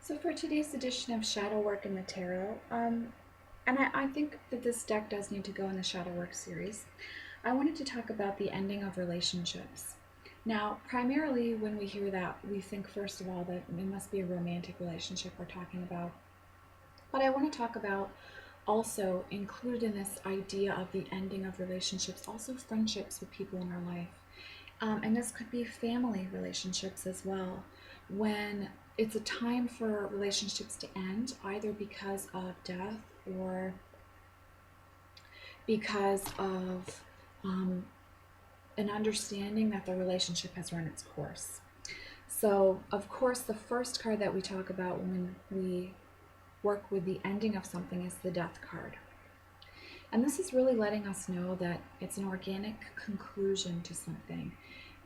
So for today's edition of Shadow Work in the Tarot, and I think that this deck does need to go in the Shadow Work series, I wanted to talk about the ending of relationships. Now, primarily when we hear that, we think first of all that it must be a romantic relationship we're talking about. But I want to talk about also included in this idea of the ending of relationships, also friendships with people in our life. And this could be family relationships as well, when it's a time for relationships to end, either because of death or because of an understanding that the relationship has run its course. So, of course, the first card that we talk about when we work with the ending of something is the death card. And this is really letting us know that it's an organic conclusion to something.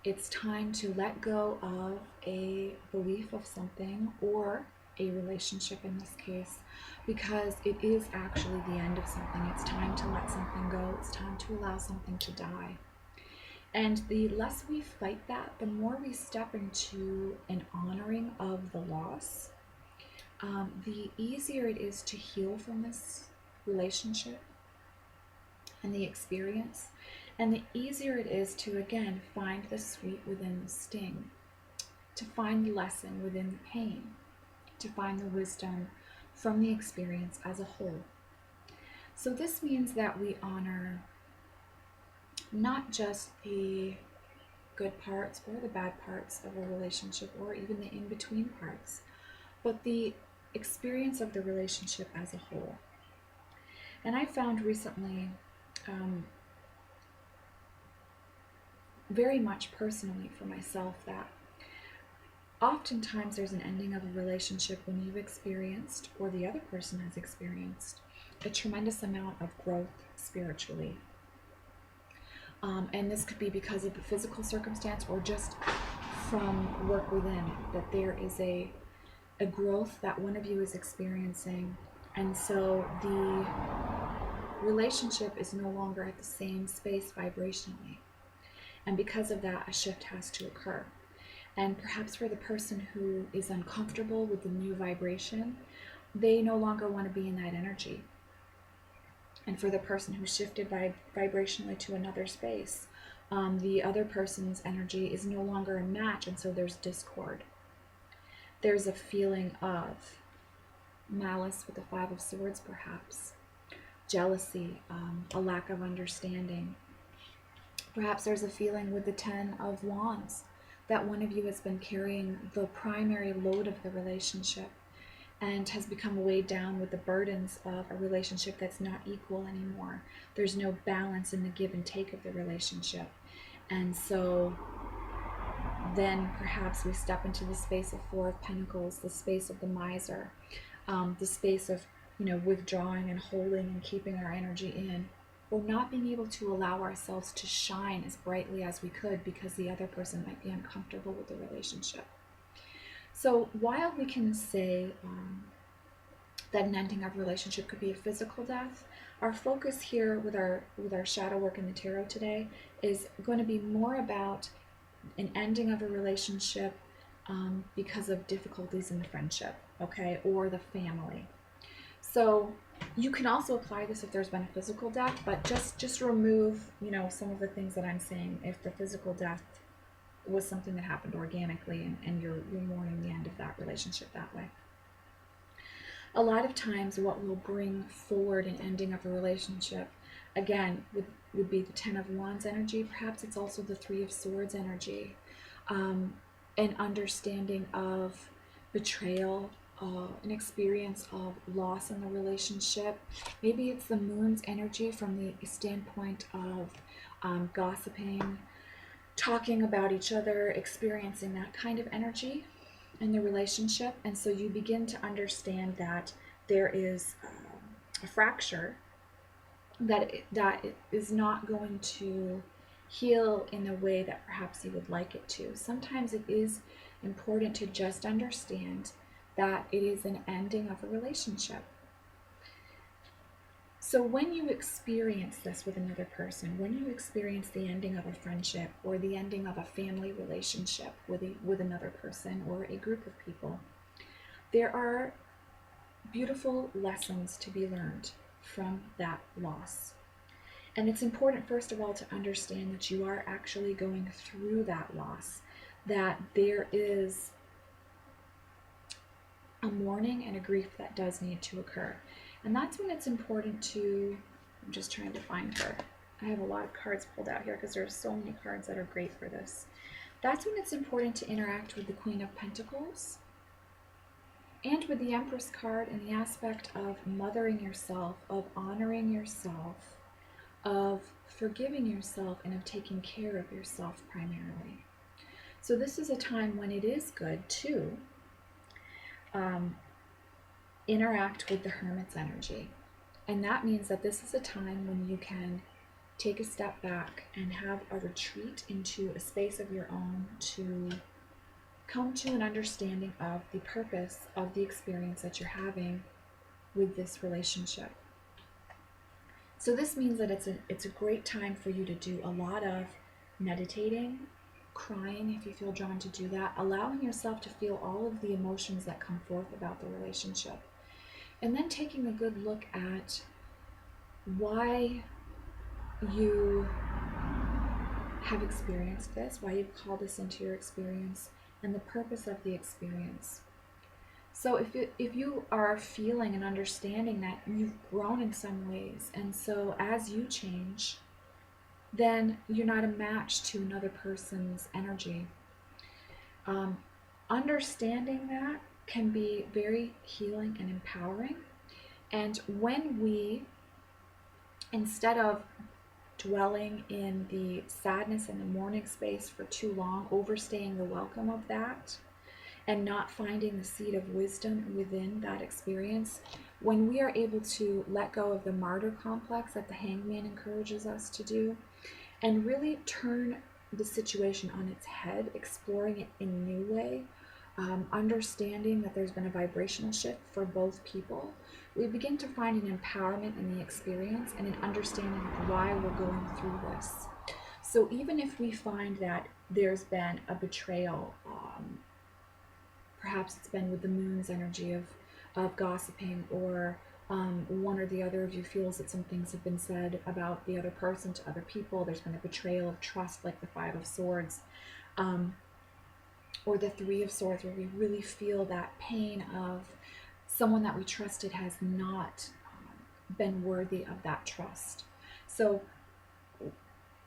It's time to let go of a belief of something or a relationship in this case, because it is actually the end of something. It's time to let something go. It's time to allow something to die. And the less we fight that, the more we step into an honoring of the loss, the easier it is to heal from this relationship and the experience, and the easier it is to, again, find the sweet within the sting, to find the lesson within the pain, to find the wisdom from the experience as a whole. So this means that we honor not just the good parts or the bad parts of a relationship, or even the in-between parts, but the experience of the relationship as a whole. And I found recently, very much personally for myself, that oftentimes there's an ending of a relationship when you've experienced, or the other person has experienced, a tremendous amount of growth spiritually. And this could be because of the physical circumstance or just from work within, that there is a growth that one of you is experiencing. And so the relationship is no longer at the same space vibrationally. And because of that, a shift has to occur. And perhaps for the person who is uncomfortable with the new vibration, they no longer want to be in that energy. And for the person who shifted vibrationally to another space, the other person's energy is no longer a match, and so there's discord. There's a feeling of malice with the Five of Swords, perhaps, jealousy, a lack of understanding. Perhaps there's a feeling with the Ten of Wands that one of you has been carrying the primary load of the relationship and has become weighed down with the burdens of a relationship that's not equal anymore. There's no balance in the give and take of the relationship. And so then perhaps we step into the space of Four of Pentacles, the space of the miser, the space of, withdrawing and holding and keeping our energy in, or not being able to allow ourselves to shine as brightly as we could because the other person might be uncomfortable with the relationship. So while we can say that an ending of a relationship could be a physical death, our focus here with our shadow work in the tarot today is going to be more about an ending of a relationship because of difficulties in the friendship, okay, or the family. So you can also apply this if there's been a physical death, but just remove, some of the things that I'm saying if the physical death was something that happened organically and you're mourning the end of that relationship that way. A lot of times what will bring forward an ending of a relationship, again, would be the Ten of Wands energy. Perhaps it's also the Three of Swords energy, an understanding of betrayal, an experience of loss in the relationship. Maybe it's the Moon's energy from the standpoint of gossiping, talking about each other, experiencing that kind of energy in the relationship. And so you begin to understand that there is a fracture that is not going to heal in the way that perhaps you would like it to. Sometimes it is important to just understand that it is an ending of a relationship. So when you experience this with another person, when you experience the ending of a friendship or the ending of a family relationship with another person or a group of people, there are beautiful lessons to be learned from that loss. And it's important, first of all, to understand that you are actually going through that loss, that there is a mourning and a grief that does need to occur. And that's when it's important to, I'm just trying to find her. I have a lot of cards pulled out here because there are so many cards that are great for this. That's when it's important to interact with the Queen of Pentacles and with the Empress card in the aspect of mothering yourself, of honoring yourself, of forgiving yourself, and of taking care of yourself primarily. So this is a time when it is good to interact with the Hermit's energy. And that means that this is a time when you can take a step back and have a retreat into a space of your own to come to an understanding of the purpose of the experience that you're having with this relationship. So this means that it's a great time for you to do a lot of meditating, crying if you feel drawn to do that, allowing yourself to feel all of the emotions that come forth about the relationship, and then taking a good look at why you have experienced this, why you've called this into your experience, and the purpose of the experience. So if you are feeling and understanding that you've grown in some ways, and so as you change, then you're not a match to another person's energy. Understanding that can be very healing and empowering. And when we, instead of dwelling in the sadness and the mourning space for too long, overstaying the welcome of that, and not finding the seed of wisdom within that experience, when we are able to let go of the martyr complex that the Hangman encourages us to do, and really turn the situation on its head, exploring it in a new way, understanding that there's been a vibrational shift for both people, we begin to find an empowerment in the experience and an understanding of why we're going through this. So even if we find that there's been a betrayal, perhaps it's been with the moon's energy of gossiping, or one or the other of you feels that some things have been said about the other person to other people, there's been a betrayal of trust like the Five of Swords, or the Three of Swords, where we really feel that pain of someone that we trusted has not been worthy of that trust. So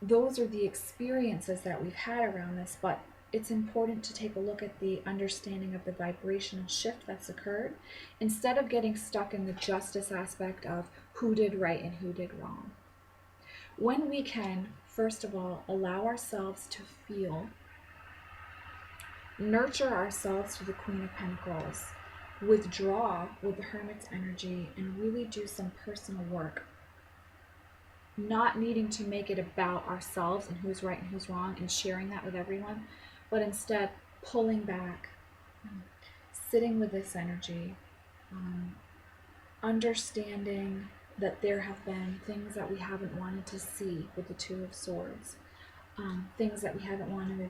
those are the experiences that we've had around this, but it's important to take a look at the understanding of the vibrational shift that's occurred, instead of getting stuck in the justice aspect of who did right and who did wrong. When we can, first of all, allow ourselves to feel, nurture ourselves to the Queen of Pentacles, withdraw with the Hermit's energy, and really do some personal work, not needing to make it about ourselves and who's right and who's wrong and sharing that with everyone, but instead pulling back, sitting with this energy, understanding that there have been things that we haven't wanted to see with the Two of Swords, things that we haven't wanted to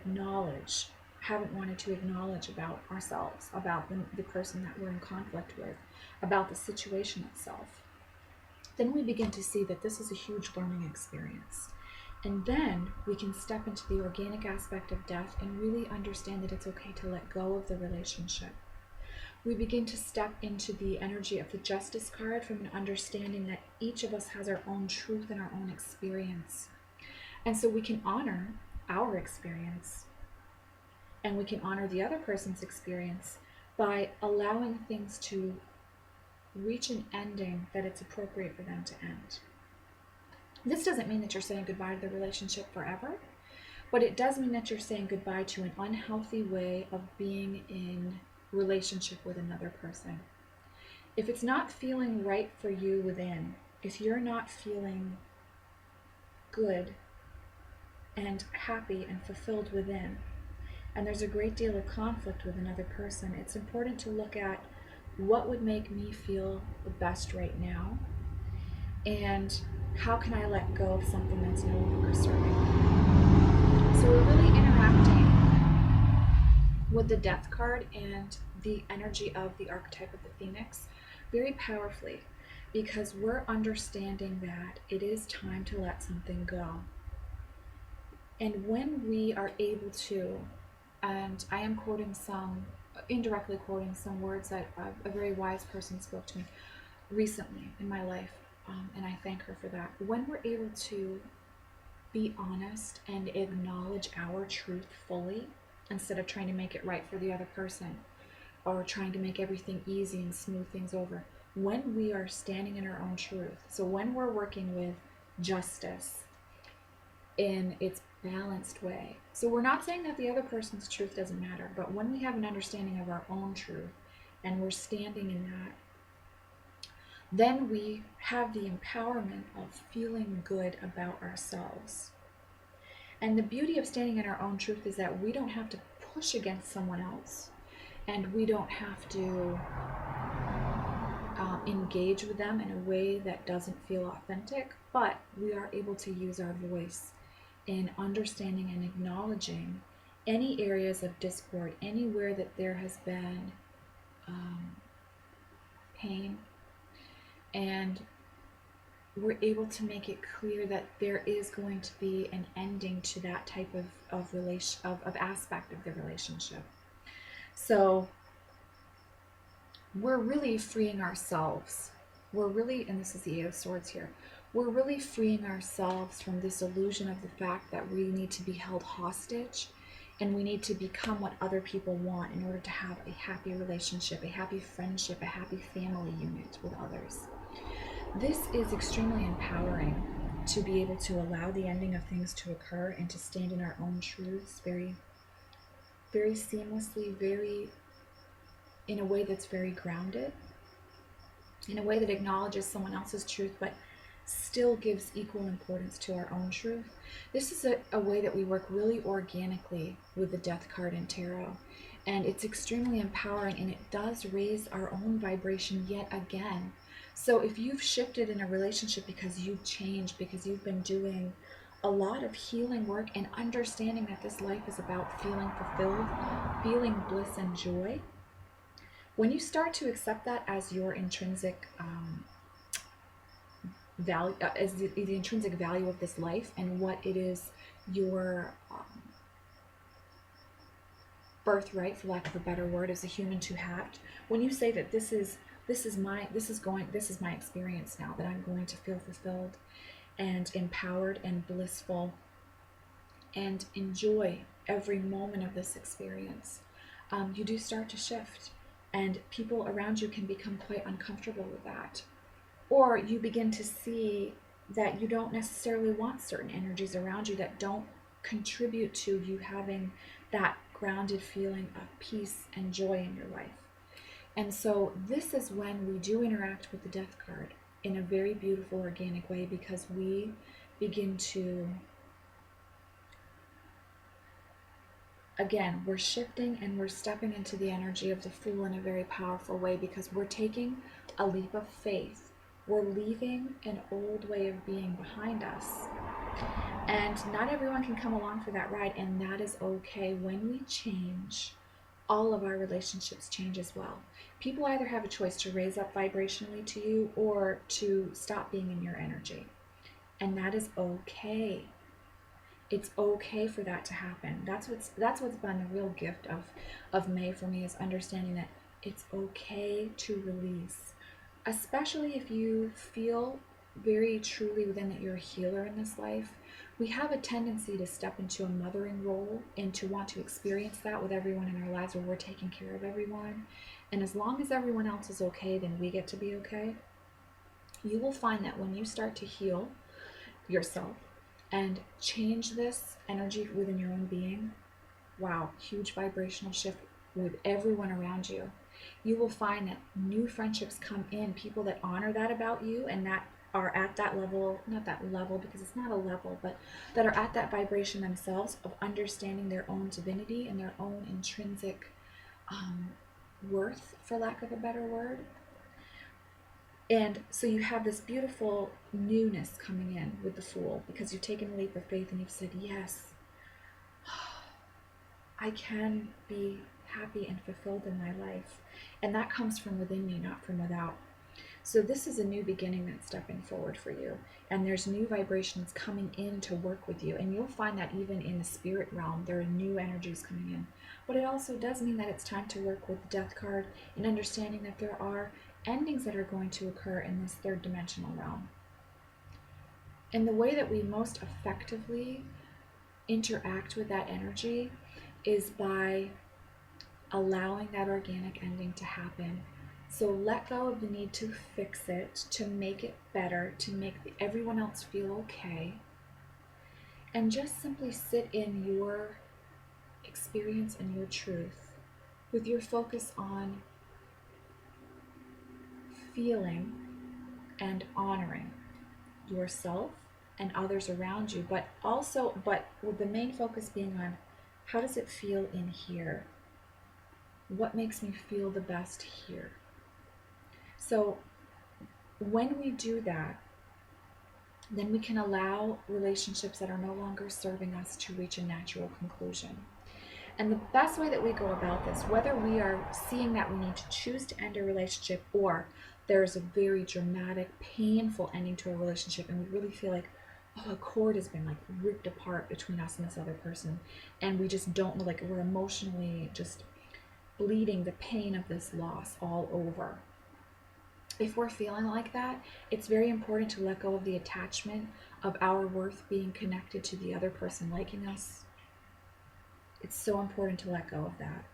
acknowledge about ourselves, about the person that we're in conflict with, about the situation itself. Then we begin to see that this is a huge learning experience. And then we can step into the organic aspect of death and really understand that it's okay to let go of the relationship. We begin to step into the energy of the Justice card from an understanding that each of us has our own truth and our own experience. And so we can honor our experience, and we can honor the other person's experience by allowing things to reach an ending that it's appropriate for them to end. This doesn't mean that you're saying goodbye to the relationship forever, but it does mean that you're saying goodbye to an unhealthy way of being in relationship with another person. If it's not feeling right for you within, if you're not feeling good and happy and fulfilled within, and there's a great deal of conflict with another person, it's important to look at what would make me feel the best right now, and how can I let go of something that's no longer serving me? So we're really interacting with the Death card and the energy of the archetype of the phoenix very powerfully, because we're understanding that it is time to let something go. And when we are able to, and I am indirectly quoting some words that a very wise person spoke to me recently in my life, and I thank her for that. When we're able to be honest and acknowledge our truth fully, instead of trying to make it right for the other person or trying to make everything easy and smooth things over, when we are standing in our own truth, so when we're working with justice in its balanced way, so we're not saying that the other person's truth doesn't matter, but when we have an understanding of our own truth and we're standing in that, then we have the empowerment of feeling good about ourselves. And the beauty of standing in our own truth is that we don't have to push against someone else, and we don't have to engage with them in a way that doesn't feel authentic, but we are able to use our voice in understanding and acknowledging any areas of discord, anywhere that there has been pain, and we're able to make it clear that there is going to be an ending to that type of aspect of the relationship. So we're really freeing ourselves. And this is the Eight of Swords here, we're really freeing ourselves from this illusion of the fact that we need to be held hostage and we need to become what other people want in order to have a happy relationship, a happy friendship, a happy family unit with others. This is extremely empowering, to be able to allow the ending of things to occur and to stand in our own truths very, very seamlessly, in a way that's very grounded, in a way that acknowledges someone else's truth but still gives equal importance to our own truth. This is a way that we work really organically with the Death card in tarot, and it's extremely empowering, and it does raise our own vibration yet again. So if you've shifted in a relationship because you've changed, because you've been doing a lot of healing work and understanding that this life is about feeling fulfilled, feeling bliss and joy, when you start to accept that as your intrinsic value, as the intrinsic value of this life, and what it is your birthright, for lack of a better word, as a human to have, when you say that this is my experience now, that I'm going to feel fulfilled and empowered and blissful and enjoy every moment of this experience, you do start to shift, and people around you can become quite uncomfortable with that. Or you begin to see that you don't necessarily want certain energies around you that don't contribute to you having that grounded feeling of peace and joy in your life. And so this is when we do interact with the Death card in a very beautiful, organic way, because we begin to, again, we're shifting and we're stepping into the energy of the Fool in a very powerful way, because we're taking a leap of faith. We're leaving an old way of being behind us. And not everyone can come along for that ride, and that is okay. When we change, all of our relationships change as well. People either have a choice to raise up vibrationally to you or to stop being in your energy. And that is okay. It's okay for that to happen. That's what's been the real gift of May for me, is understanding that it's okay to release. Especially if you feel very truly within that you're a healer in this life. We have a tendency to step into a mothering role and to want to experience that with everyone in our lives, where we're taking care of everyone. And as long as everyone else is okay, then we get to be okay. You will find that when you start to heal yourself and change this energy within your own being, wow, huge vibrational shift with everyone around you. You will find that new friendships come in, people that honor that about you and that are at that level, not that level because it's not a level, but that are at that vibration themselves of understanding their own divinity and their own intrinsic worth, for lack of a better word. And so you have this beautiful newness coming in with the Fool, because you've taken a leap of faith and you've said, yes, I can be happy and fulfilled in my life. And that comes from within me, not from without. So this is a new beginning that's stepping forward for you. And there's new vibrations coming in to work with you. And you'll find that even in the spirit realm, there are new energies coming in. But it also does mean that it's time to work with the death card and understanding that there are endings that are going to occur in this third dimensional realm. And the way that we most effectively interact with that energy is by allowing that organic ending to happen. So let go of the need to fix it, to make it better, to make everyone else feel okay. And just simply sit in your experience and your truth with your focus on feeling and honoring yourself and others around you, but with the main focus being on how does it feel in here? What makes me feel the best here? So when we do that, then we can allow relationships that are no longer serving us to reach a natural conclusion. And the best way that we go about this, whether we are seeing that we need to choose to end a relationship or there's a very dramatic, painful ending to a relationship and we really feel like, oh, a cord has been like ripped apart between us and this other person, and we just don't know, like we're emotionally just bleeding the pain of this loss all over. If we're feeling like that, it's very important to let go of the attachment of our worth being connected to the other person liking us. It's so important to let go of that.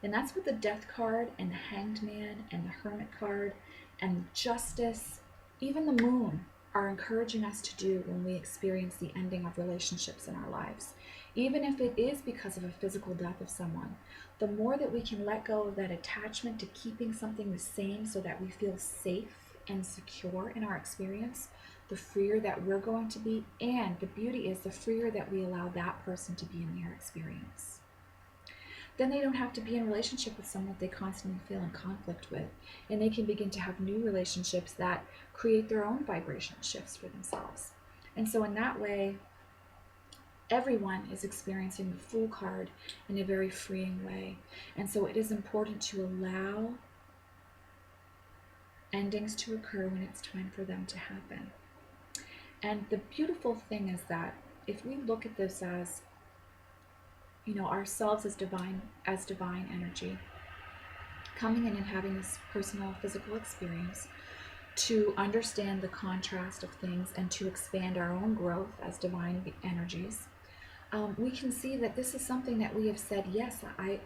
And that's what the Death card and the Hanged Man and the Hermit card and Justice, even the Moon, are encouraging us to do when we experience the ending of relationships in our lives. Even if it is because of a physical death of someone, the more that we can let go of that attachment to keeping something the same so that we feel safe and secure in our experience, the freer that we're going to be. And the beauty is the freer that we allow that person to be in their experience. Then they don't have to be in a relationship with someone that they constantly feel in conflict with. And they can begin to have new relationships that create their own vibrational shifts for themselves. And so in that way, everyone is experiencing the Fool card in a very freeing way. And so it is important to allow endings to occur when it's time for them to happen. And the beautiful thing is that if we look at this as, you know, ourselves as divine energy, coming in and having this personal physical experience to understand the contrast of things and to expand our own growth as divine energies, we can see that this is something that we have said, yes, I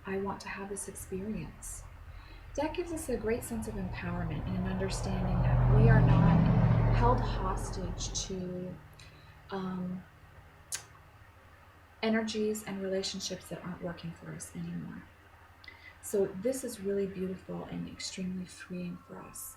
want to have this experience. That gives us a great sense of empowerment and an understanding that we are not held hostage to energies and relationships that aren't working for us anymore. So this is really beautiful and extremely freeing for us.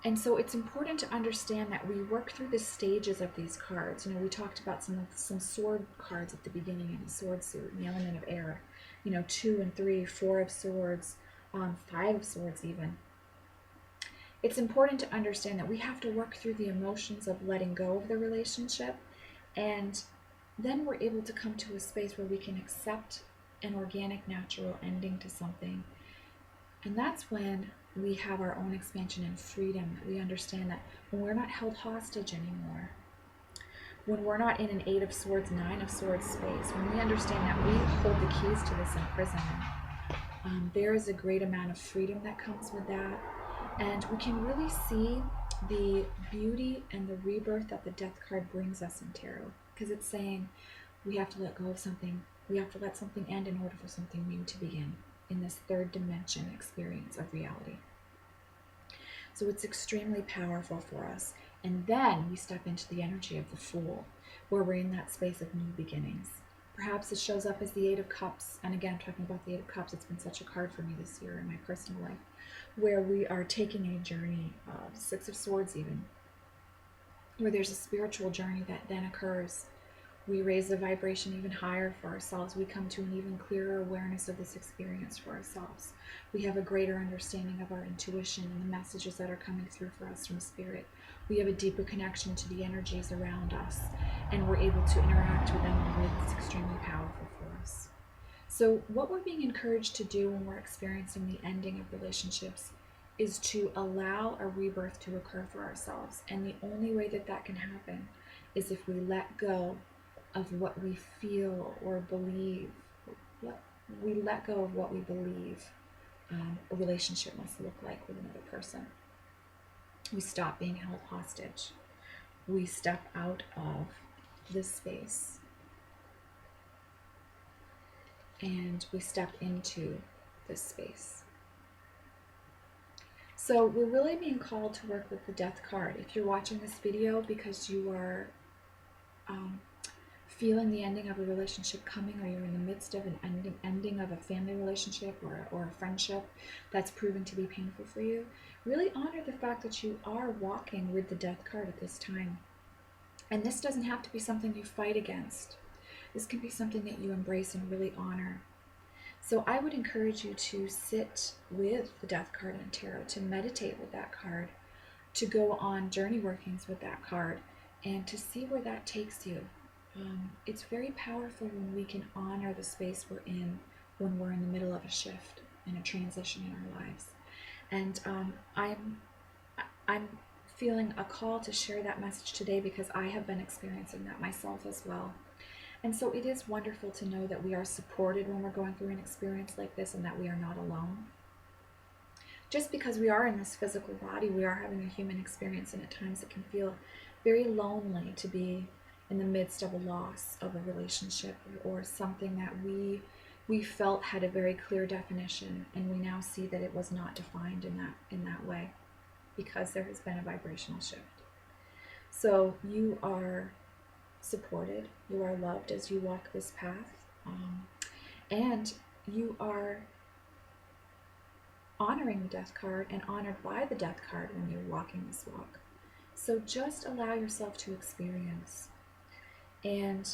And so it's important to understand that we work through the stages of these cards. You know, we talked about some sword cards at the beginning in the sword suit, the element of air. You know, 2 and 3, 4 of swords, 5 of swords even. It's important to understand that we have to work through the emotions of letting go of the relationship, and then we're able to come to a space where we can accept an organic, natural ending to something. And that's when we have our own expansion and freedom, that we understand that when we're not held hostage anymore, when we're not in an 8 of swords, 9 of swords space, when we understand that we hold the keys to this imprisonment, there is a great amount of freedom that comes with that. And we can really see the beauty and the rebirth that the Death card brings us in tarot, because it's saying we have to let go of something, we have to let something end in order for something new to begin in this third dimension experience of reality. So it's extremely powerful for us. And then we step into the energy of the Fool, where we're in that space of new beginnings. Perhaps it shows up as the 8 of Cups. And again, talking about the 8 of Cups, it's been such a card for me this year in my personal life, where we are taking a journey, 6 of Swords even, where there's a spiritual journey that then occurs. We raise the vibration even higher for ourselves. We come to an even clearer awareness of this experience for ourselves. We have a greater understanding of our intuition and the messages that are coming through for us from Spirit. We have a deeper connection to the energies around us, and we're able to interact with them in a way that's extremely powerful for us. So what we're being encouraged to do when we're experiencing the ending of relationships is to allow a rebirth to occur for ourselves. And the only way that that can happen is if we let go of what we feel or believe. We let go of what we believe a relationship must look like with another person. We stop being held hostage. We step out of this space and we step into this space. So we're really being called to work with the death card. If you're watching this video because you are feeling the ending of a relationship coming, or you're in the midst of an ending of a family relationship or a friendship that's proven to be painful for you, really honor the fact that you are walking with the death card at this time. And this doesn't have to be something you fight against. This can be something that you embrace and really honor. So I would encourage you to sit with the death card in tarot, to meditate with that card, to go on journey workings with that card, and to see where that takes you. It's very powerful when we can honor the space we're in when we're in the middle of a shift and a transition in our lives. And I'm feeling a call to share that message today because I have been experiencing that myself as well. And so it is wonderful to know that we are supported when we're going through an experience like this and that we are not alone. Just because we are in this physical body, we are having a human experience, and at times it can feel very lonely to be in the midst of a loss of a relationship or something that we felt had a very clear definition, and we now see that it was not defined in that way because there has been a vibrational shift. So you are supported, you are loved as you walk this path, and you are honoring the death card and honored by the death card when you're walking this walk. So just allow yourself to experience and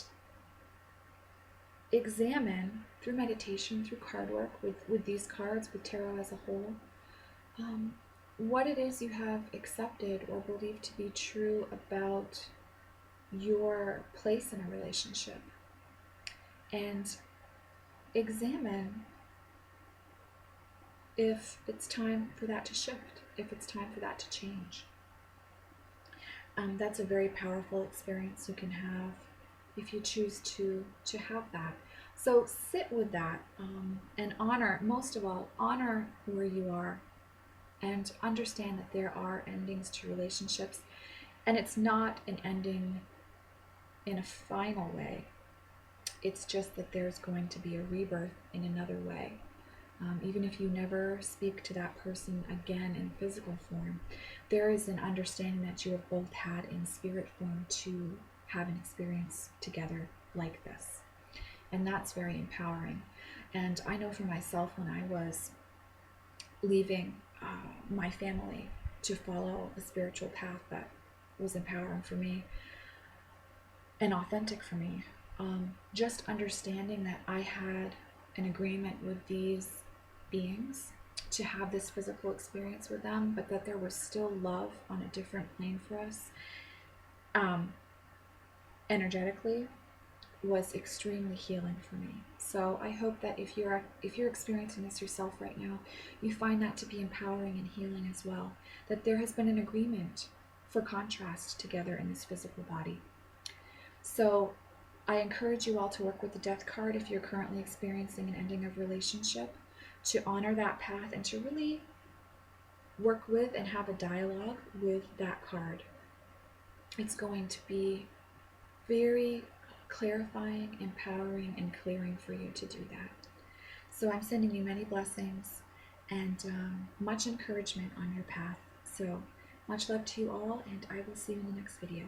examine through meditation, through card work, with these cards, with tarot as a whole, what it is you have accepted or believed to be true about your place in a relationship, and examine if it's time for that to shift, if it's time for that to change. That's a very powerful experience you can have if you choose to have that. So sit with that and honor, most of all, honor where you are and understand that there are endings to relationships, and it's not an ending in a final way. It's just that there's going to be a rebirth in another way. Even if you never speak to that person again in physical form, there is an understanding that you have both had in spirit form to have an experience together like this. And that's very empowering. And I know for myself, when I was leaving my family to follow a spiritual path that was empowering for me and authentic for me, just understanding that I had an agreement with these beings to have this physical experience with them, but that there was still love on a different plane for us, energetically, was extremely healing for me. So I hope that if you're experiencing this yourself right now, you find that to be empowering and healing as well, that there has been an agreement for contrast together in this physical body. So I encourage you all to work with the death card if you're currently experiencing an ending of relationship, to honor that path and to really work with and have a dialogue with that card. It's going to be very clarifying, empowering, and clearing for you to do that. So I'm sending you many blessings and much encouragement on your path. So much love to you all, and I will see you in the next video.